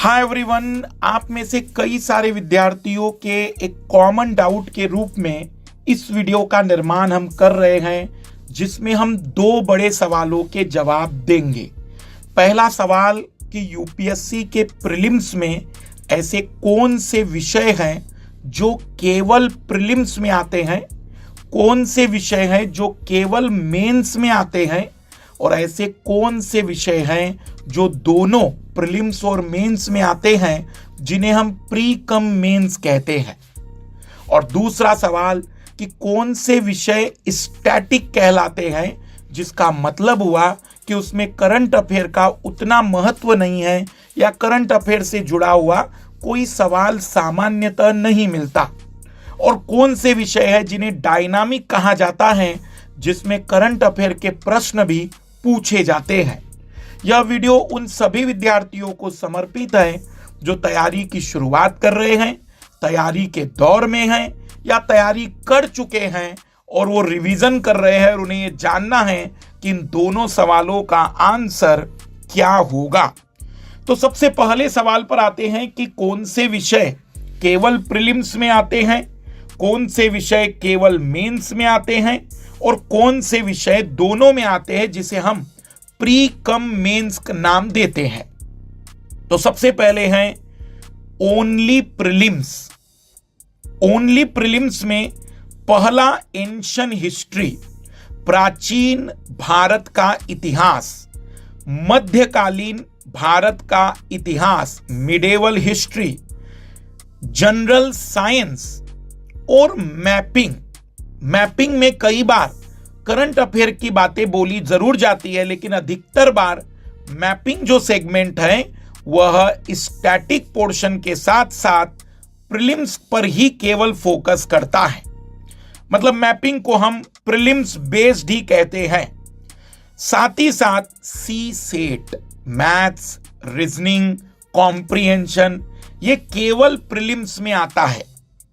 Hi everyone, आप में से कई सारे विद्यार्थियों के एक कॉमन डाउट के रूप में इस वीडियो का निर्माण हम कर रहे हैं, जिसमें हम दो बड़े सवालों के जवाब देंगे। पहला सवाल कि यूपीएससी के प्रीलिम्स में ऐसे कौन से विषय हैं जो केवल प्रीलिम्स में आते हैं, कौन से विषय हैं जो केवल मेंस में आते हैं, और ऐसे कौन से विषय हैं जो दोनों प्रीलिम्स और मेंस में आते हैं, जिन्हें हम प्री कम मेंस कहते हैं। और दूसरा सवाल कि कौन से विषय स्टैटिक कहलाते हैं, जिसका मतलब हुआ कि उसमें करंट अफेयर का उतना महत्व नहीं है या करंट अफेयर से जुड़ा हुआ कोई सवाल सामान्यतः नहीं मिलता। और कौन से विषय है जिन्हें डायनामिक कहा जाता है, जिसमें करंट अफेयर के प्रश्न भी पूछे जाते हैं। यह वीडियो उन सभी विद्यार्थियों को समर्पित है जो तैयारी की शुरुआत कर रहे हैं, तैयारी के दौर में हैं या तैयारी कर चुके हैं और वो रिवीजन कर रहे हैं और उन्हें ये जानना है कि इन दोनों सवालों का आंसर क्या होगा। तो सबसे पहले सवाल पर आते हैं कि कौन से विषय केवल प्रीलिम्स में आते हैं, कौन से विषय केवल मेंस में आते हैं और कौन से विषय दोनों में आते हैं, जिसे हम प्री कम मेंस का नाम देते हैं। तो सबसे पहले हैं ओनली प्रीलिम्स। ओनली प्रीलिम्स में पहला एंशिएंट हिस्ट्री, प्राचीन भारत का इतिहास, मध्यकालीन भारत का इतिहास, मिडेवल हिस्ट्री, जनरल साइंस और मैपिंग। मैपिंग में कई बार करंट अफेयर की बातें बोली जरूर जाती है, लेकिन अधिकतर बार मैपिंग जो सेगमेंट है वह स्टैटिक पोर्शन के साथ साथ प्रीलिम्स पर ही केवल फोकस करता है। मतलब मैपिंग को हम प्रीलिम्स बेस्ड ही कहते हैं। साथ ही साथ सी सेट, मैथ्स, रीजनिंग, कॉम्प्रिहेंशन, ये केवल प्रीलिम्स में आता है।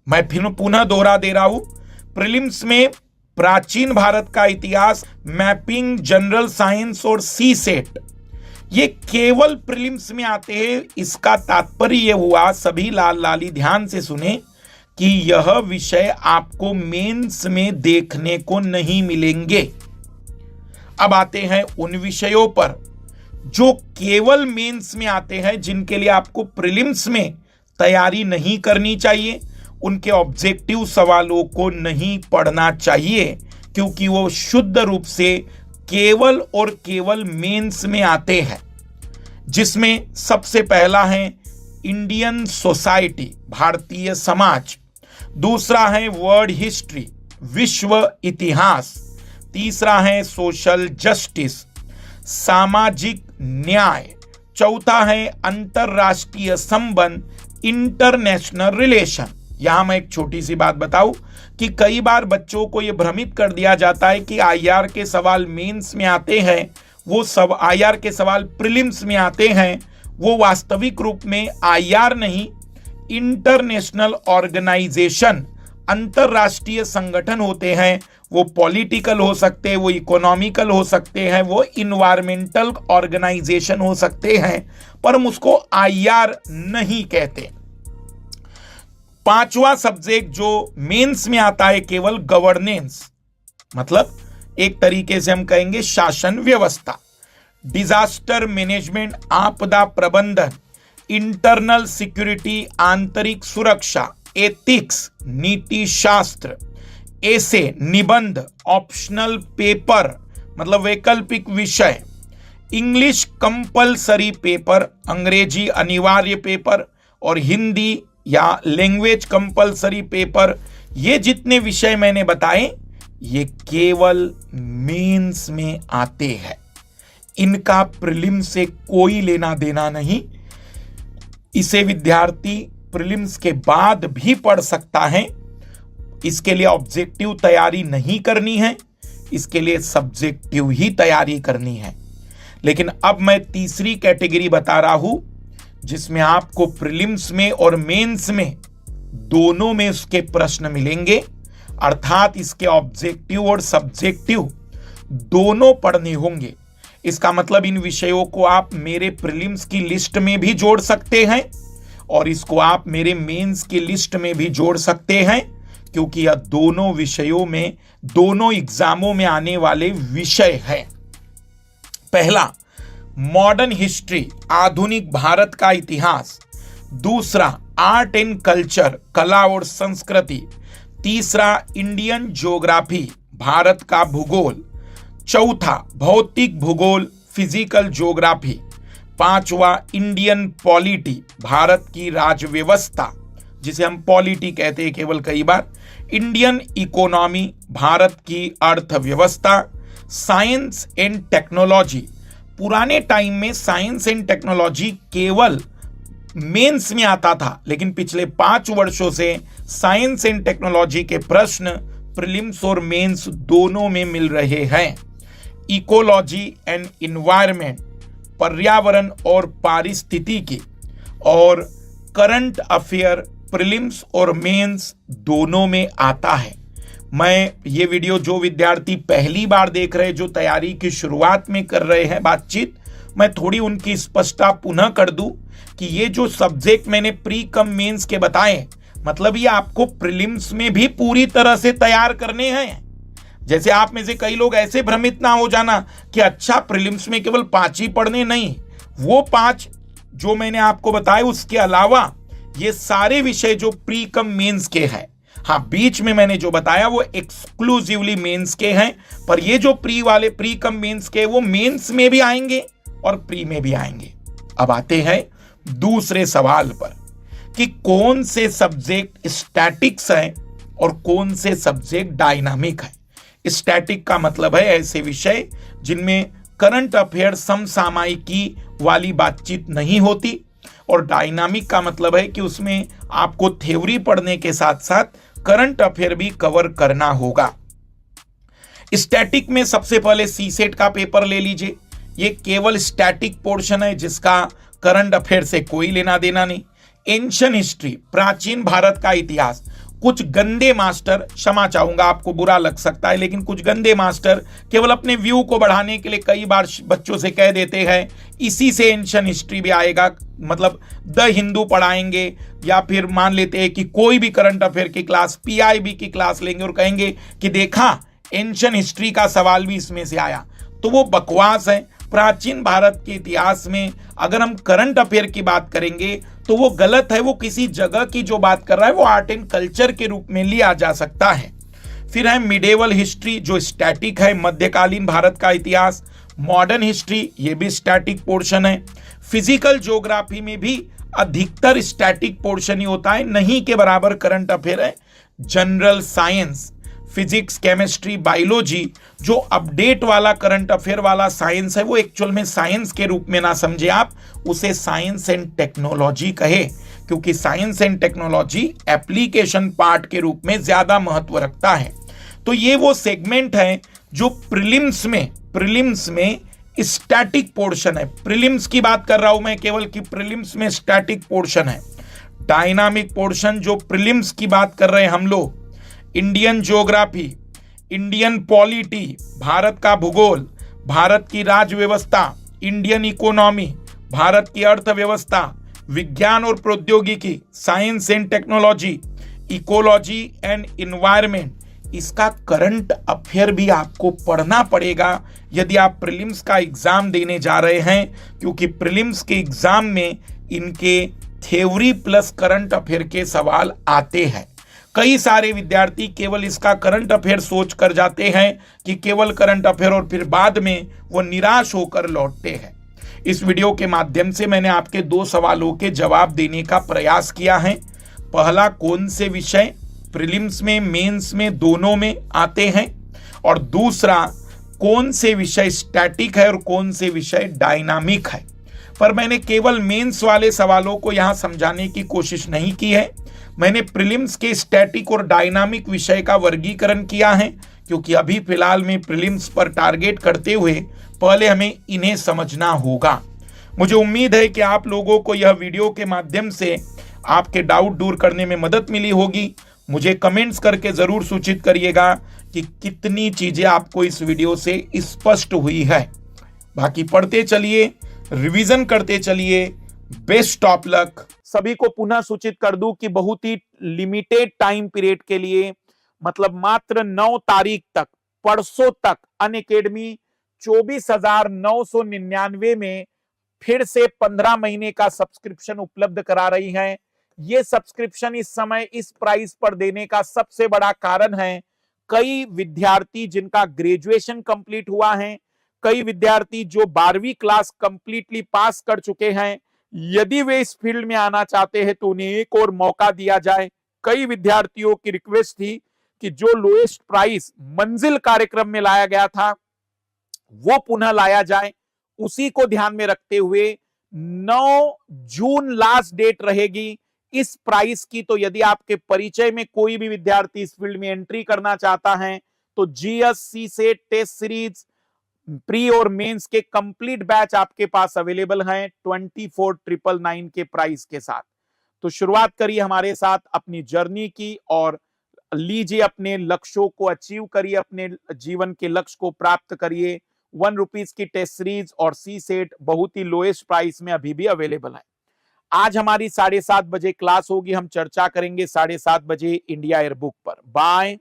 मैं फिर पुनः दोहरा दे रहा हूं, प्रीलिम्स में प्राचीन भारत का इतिहास, मैपिंग, जनरल साइंस और सी सेट ये केवल प्रीलिम्स में आते हैं। इसका तात्पर्य यह हुआ, सभी लाल लाली ध्यान से सुने, कि यह विषय आपको मेंस में देखने को नहीं मिलेंगे। अब आते हैं उन विषयों पर जो केवल मेंस में आते हैं, जिनके लिए आपको प्रीलिम्स में तैयारी नहीं करनी चाहिए, उनके ऑब्जेक्टिव सवालों को नहीं पढ़ना चाहिए, क्योंकि वो शुद्ध रूप से केवल और केवल मेंस में आते हैं। जिसमें सबसे पहला है इंडियन सोसाइटी, भारतीय समाज, दूसरा है वर्ल्ड हिस्ट्री, विश्व इतिहास, तीसरा है सोशल जस्टिस, सामाजिक न्याय, चौथा है अंतरराष्ट्रीय संबंध, इंटरनेशनल रिलेशन। यहां मैं एक छोटी सी बात बताऊं कि कई बार बच्चों को यह भ्रमित कर दिया जाता है कि आईआर के सवाल मेंस में आते हैं, वो सब आईआर के सवाल प्रीलिम्स में आते हैं। वो वास्तविक रूप में आईआर नहीं, इंटरनेशनल ऑर्गेनाइजेशन, अंतरराष्ट्रीय संगठन होते हैं। वो पॉलिटिकल हो सकते हैं, वो इकोनॉमिकल हो सकते हैं, वो इन्वायरमेंटल ऑर्गेनाइजेशन हो सकते हैं, पर हम उसको आईआर नहीं कहते। पांचवा सब्जेक्ट जो मेंस में आता है केवल गवर्नेंस, मतलब एक तरीके से हम कहेंगे शासन व्यवस्था, डिजास्टर मैनेजमेंट, आपदा प्रबंधन, इंटरनल सिक्योरिटी, आंतरिक सुरक्षा, एथिक्स, नीति शास्त्र, ऐसे निबंध, ऑप्शनल पेपर मतलब वैकल्पिक विषय, इंग्लिश कंपलसरी पेपर, अंग्रेजी अनिवार्य पेपर, और हिंदी या लैंग्वेज कंपलसरी पेपर। ये जितने विषय मैंने बताए ये केवल मेंस में आते हैं। इनका प्रीलिम्स से कोई लेना देना नहीं। इसे विद्यार्थी प्रीलिम्स के बाद भी पढ़ सकता है। इसके लिए ऑब्जेक्टिव तैयारी नहीं करनी है, इसके लिए सब्जेक्टिव ही तैयारी करनी है। लेकिन अब मैं तीसरी कैटेगरी बता रहा हूं, जिसमें आपको प्रीलिम्स में और मेंस में दोनों में उसके प्रश्न मिलेंगे, अर्थात इसके ऑब्जेक्टिव और सब्जेक्टिव दोनों पढ़ने होंगे। इसका मतलब इन विषयों को आप मेरे प्रीलिम्स की लिस्ट में भी जोड़ सकते हैं और इसको आप मेरे मेंस की लिस्ट में भी जोड़ सकते हैं, क्योंकि यह दोनों विषयों में, दोनों एग्जामों में आने वाले विषय हैं। पहला, मॉडर्न हिस्ट्री, आधुनिक भारत का इतिहास। दूसरा, आर्ट एंड कल्चर, कला और संस्कृति। तीसरा, इंडियन ज्योग्राफी, भारत का भूगोल। चौथा, भौतिक भूगोल, फिजिकल ज्योग्राफी। पांचवा, इंडियन पॉलिटी, भारत की राज्य व्यवस्था, जिसे हम पॉलिटी कहते हैं केवल कई बार। इंडियन इकोनॉमी, भारत की अर्थव्यवस्था। साइंस एंड टेक्नोलॉजी, पुराने टाइम में साइंस एंड टेक्नोलॉजी केवल मेंस में आता था, लेकिन पिछले 5 वर्षों से साइंस एंड टेक्नोलॉजी के प्रश्न प्रीलिम्स और मेंस दोनों में मिल रहे हैं। इकोलॉजी एंड एनवायरनमेंट, पर्यावरण और पारिस्थितिकी, और करंट अफेयर प्रीलिम्स और मेंस दोनों में आता है। मैं ये वीडियो जो विद्यार्थी पहली बार देख रहे हैं, जो तैयारी की शुरुआत में कर रहे हैं बातचीत, मैं थोड़ी उनकी स्पष्टता पुनः कर दूं कि ये जो सब्जेक्ट मैंने प्री कम मेंस के बताए, मतलब ये आपको प्रीलिम्स में भी पूरी तरह से तैयार करने हैं। जैसे आप में से कई लोग ऐसे भ्रमित ना हो जाना कि अच्छा प्रीलिम्स में केवल 5 ही पढ़ने, नहीं, वो 5 जो मैंने आपको बताए उसके अलावा ये सारे विषय जो प्री कम मेंस के हैं, हाँ बीच में मैंने जो बताया वो एक्सक्लूसिवली मेंस के हैं, पर ये जो प्री कम मेंस के वो मेंस में भी आएंगे और प्री में भी आएंगे। अब आते हैं दूसरे सवाल पर कि कौन से सब्जेक्ट स्टैटिक्स हैं और कौन से सब्जेक्ट डायनामिक है। स्टैटिक का मतलब है ऐसे विषय जिनमें करंट अफेयर समसामयिकी वाली बातचीत नहीं होती, और डायनामिक का मतलब है कि उसमें आपको थ्योरी पढ़ने के साथ साथ करंट अफेयर भी कवर करना होगा। स्टैटिक में सबसे पहले सीसेट का पेपर ले लीजिए। ये केवल स्टैटिक पोर्शन है जिसका करंट अफेयर से कोई लेना देना नहीं। एंशिएंट हिस्ट्री, प्राचीन भारत का इतिहास, कुछ गंदे मास्टर, क्षमा चाहूंगा आपको बुरा लग सकता है, लेकिन कुछ गंदे मास्टर केवल अपने व्यू को बढ़ाने के लिए कई बार बच्चों से कह देते हैं इसी से एंशिएंट हिस्ट्री भी आएगा, मतलब द हिंदू पढ़ाएंगे, या फिर मान लेते हैं कि कोई भी करंट अफेयर की क्लास, पीआईबी की क्लास लेंगे और कहेंगे कि देखा एंशिएंट हिस्ट्री का सवाल भी इसमें से आया, तो वो बकवास है। प्राचीन भारत के इतिहास में अगर हम करंट अफेयर की बात करेंगे तो वो गलत है। वो किसी जगह की जो बात कर रहा है वो आर्ट एंड कल्चर के रूप में लिया जा सकता है। फिर है मिडेवल हिस्ट्री जो स्टैटिक है, मध्यकालीन भारत का इतिहास। मॉडर्न हिस्ट्री, ये भी स्टैटिक पोर्शन है। फिजिकल ज्योग्राफी में भी अधिकतर स्टैटिक पोर्शन ही होता है, नहीं के बराबर करंट अफेयर है। General science, physics, chemistry, biology, जो अपडेट वाला करंट अफेयर वाला साइंस है वो एक्चुअल में साइंस के रूप में ना समझे आप, उसे साइंस एंड टेक्नोलॉजी कहे, क्योंकि science and technology application part के रूप में ज्यादा महत्व रखता है। तो ये वो सेगमेंट है जो प्रीलिम्स में स्टैटिक पोर्शन है। प्रीलिम्स की बात कर रहा हूं मैं केवल कि प्रीलिम्स में स्टैटिक पोर्शन है। डायनामिक पोर्शन जो प्रीलिम्स की बात कर रहे हैं हम लोग, Indian geography, Indian polity, Bharat का भूगोल, भारत की राज्य व्यवस्था, इंडियन इकोनॉमी, भारत की अर्थव्यवस्था, विज्ञान और प्रौद्योगिकी, science and technology, ecology and environment, इसका करंट अफेयर भी आपको पढ़ना पड़ेगा यदि आप प्रीलिम्स का एग्जाम देने जा रहे हैं, क्योंकि प्रीलिम्स के एग्जाम में इनके थ्योरी प्लस करंट अफेयर के सवाल आते हैं। कई सारे विद्यार्थी केवल इसका करंट अफेयर सोच कर जाते हैं कि केवल करंट अफेयर, और फिर बाद में वो निराश होकर लौटते हैं। इस वीडियो के माध्यम से मैंने आपके 2 सवालों के जवाब देने का प्रयास किया है। पहला, कौन से विषय प्रीलिम्स में, मेंस में, दोनों में आते हैं, और दूसरा, कौन से विषय स्टैटिक है और कौन से विषय डायनामिक है। पर मैंने केवल मेंस वाले सवालों को यहां समझाने की कोशिश नहीं की है, मैंने प्रीलिम्स के स्टैटिक और डायनामिक विषय का वर्गीकरण किया है, क्योंकि अभी फिलहाल में प्रीलिम्स पर टारगेट करते हुए पहले हमें इन्हें समझना होगा। मुझे उम्मीद है कि आप लोगों को यह वीडियो के माध्यम से आपके डाउट दूर करने में मदद मिली होगी। मुझे कमेंट्स करके जरूर सूचित करिएगा कि कितनी चीजें आपको इस वीडियो से स्पष्ट हुई है। बाकी पढ़ते चलिए, रिवीजन करते चलिए। Best of luck. सभी को पुनः सूचित कर दूं कि बहुत ही लिमिटेड टाइम पीरियड के लिए, मतलब मात्र 9 तारीख तक, परसों तक अनअकैडमी 24,999 में फिर से 15 महीने का सब्सक्रिप्शन उपलब्ध करा रही है। ये सब्सक्रिप्शन इस समय इस प्राइस पर देने का सबसे बड़ा कारण है, कई विद्यार्थी जिनका ग्रेजुएशन कंप्लीट हुआ है, कई विद्यार्थी जो 12वीं क्लास कंप्लीटली पास कर चुके हैं, यदि वे इस फील्ड में आना चाहते हैं तो उन्हें एक और मौका दिया जाए। कई विद्यार्थियों की रिक्वेस्ट थी कि जो लोएस्ट प्राइस मंजिल कार्यक्रम में लाया गया था वो पुनः लाया जाए। उसी को ध्यान में रखते हुए 9 जून लास्ट डेट रहेगी इस प्राइस की। तो यदि आपके परिचय में कोई भी विद्यार्थी इस फील्ड में एंट्री करना चाहता है तो GS, CSAT, test series, pre और मेंस के कंप्लीट बैच आपके पास अवेलेबल हैं 24,999 के प्राइस के साथ। तो शुरुआत करिए हमारे साथ अपनी जर्नी की और लीजिए अपने लक्ष्यों को अचीव करिए, अपने जीवन के लक्ष्य को प्राप्त करिए। 1 रुपीज की टेस्ट सीरीज और सी सेट बहुत ही लोएस्ट प्राइस में अभी भी अवेलेबल है। आज हमारी 7:30 बजे क्लास होगी, हम चर्चा करेंगे 7:30 बजे इंडिया एयर बुक पर। बाय।